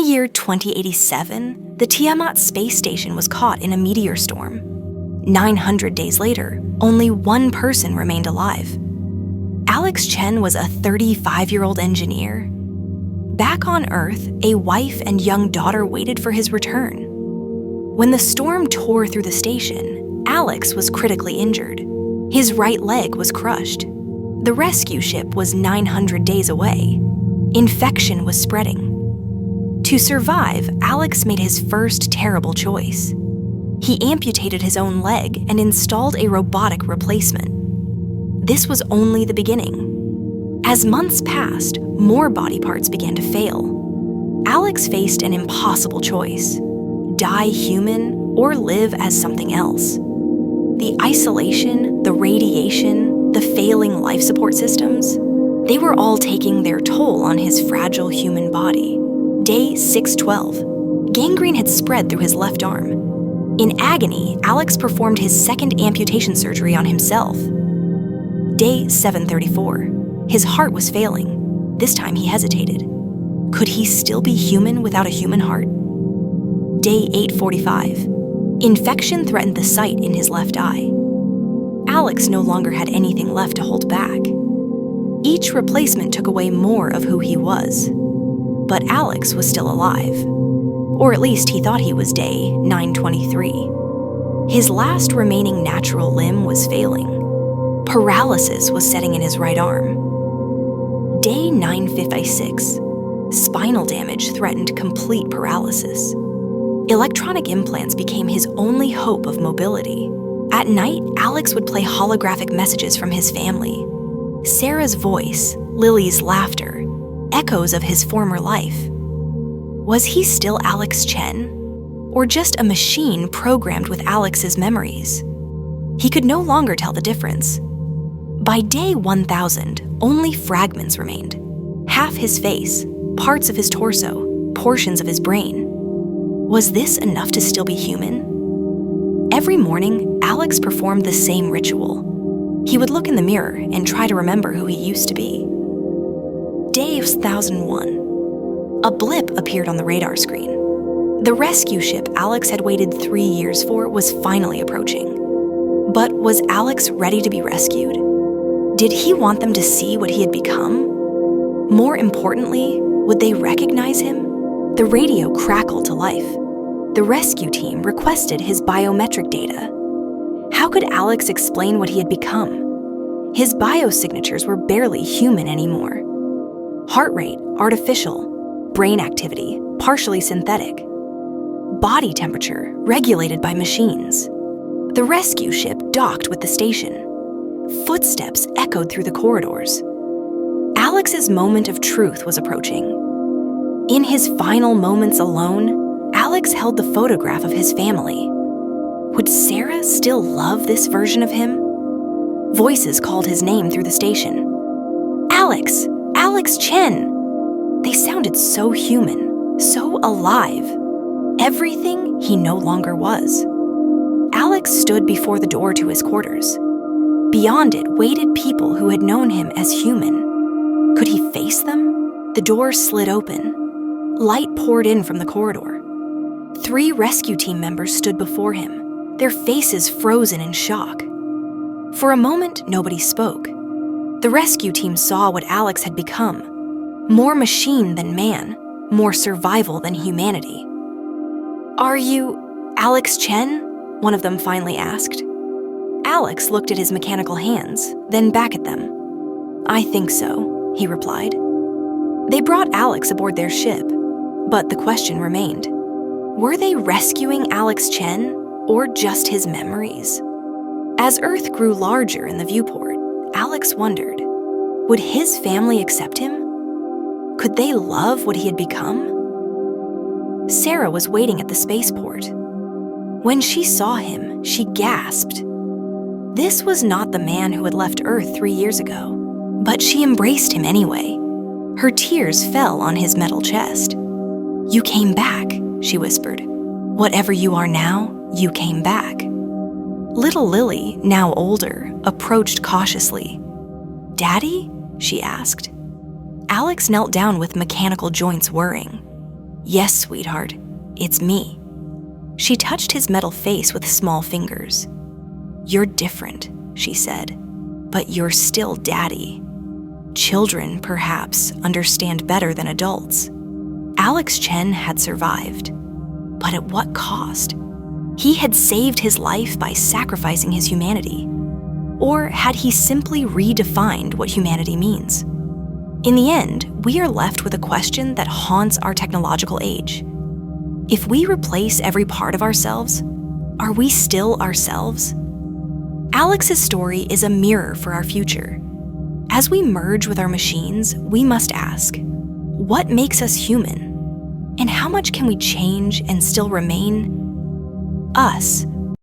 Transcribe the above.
year 2087, the Tiamat space station was caught in a meteor storm. 900 days later, only one person remained alive. Alex Chen was a 35-year-old engineer. Back on Earth, a wife and young daughter waited for his return. When the storm tore through the station, Alex was critically injured. His right leg was crushed. The rescue ship was 900 days away. Infection was spreading. To survive, Alex made his first terrible choice. He amputated his own leg and installed a robotic replacement. This was only the beginning. As months passed, more body parts began to fail. Alex faced an impossible choice: die human or live as something else. The isolation, the radiation, the failing life support systems, they were all taking their toll on his fragile human body. Day 612. Gangrene had spread through his left arm. In agony, Alex performed his second amputation surgery on himself. Day 734. His heart was failing. This time he hesitated. Could he still be human without a human heart? Day 845. Infection threatened the sight in his left eye. Alex no longer had anything left to hold back. Each replacement took away more of who he was. But Alex was still alive. Or at least he thought he was. Day 923. His last remaining natural limb was failing. Paralysis was setting in his right arm. Day 956. Spinal damage threatened complete paralysis. Electronic implants became his only hope of mobility. At night, Alex would play holographic messages from his family. Sarah's voice, Lily's laughter, echoes of his former life. Was he still Alex Chen? Or just a machine programmed with Alex's memories? He could no longer tell the difference. By day 1000, only fragments remained. Half his face, parts of his torso, portions of his brain. Was this enough to still be human? Every morning, Alex performed the same ritual. He would look in the mirror and try to remember who he used to be. Day 1001. A blip appeared on the radar screen. The rescue ship Alex had waited 3 years for was finally approaching. But was Alex ready to be rescued? Did he want them to see what he had become? More importantly, would they recognize him? The radio crackled to life. The rescue team requested his biometric data. How could Alex explain what he had become? His biosignatures were barely human anymore. Heart rate, artificial. Brain activity, partially synthetic. Body temperature, regulated by machines. The rescue ship docked with the station. Footsteps echoed through the corridors. Alex's moment of truth was approaching. In his final moments alone, Alex held the photograph of his family. Would Sarah still love this version of him? Voices called his name through the station. Alex! Alex Chen! They sounded so human, so alive. Everything he no longer was. Alex stood before the door to his quarters. Beyond it waited people who had known him as human. Could he face them? The door slid open. Light poured in from the corridor. 3 rescue team members stood before him, their faces frozen in shock. For a moment, nobody spoke. The rescue team saw what Alex had become. More machine than man, more survival than humanity. "Are you Alex Chen?" one of them finally asked. Alex looked at his mechanical hands, then back at them. "I think so," he replied. They brought Alex aboard their ship, but the question remained. Were they rescuing Alex Chen, or just his memories? As Earth grew larger in the viewport, Alex wondered, would his family accept him? Could they love what he had become? Sarah was waiting at the spaceport. When she saw him, she gasped. This was not the man who had left Earth 3 years ago, but she embraced him anyway. Her tears fell on his metal chest. "You came back," she whispered. "Whatever you are now, you came back." Little Lily, now older, approached cautiously. "Daddy?" she asked. Alex knelt down with mechanical joints whirring. "Yes, sweetheart, it's me." She touched his metal face with small fingers. "You're different," she said, "but you're still Daddy. Children, perhaps, understand better than adults." Alex Chen had survived, but at what cost? He had saved his life by sacrificing his humanity. Or had he simply redefined what humanity means? In the end, we are left with a question that haunts our technological age. If we replace every part of ourselves, are we still ourselves? Alex's story is a mirror for our future. As we merge with our machines, we must ask, what makes us human? And how much can we change and still remain us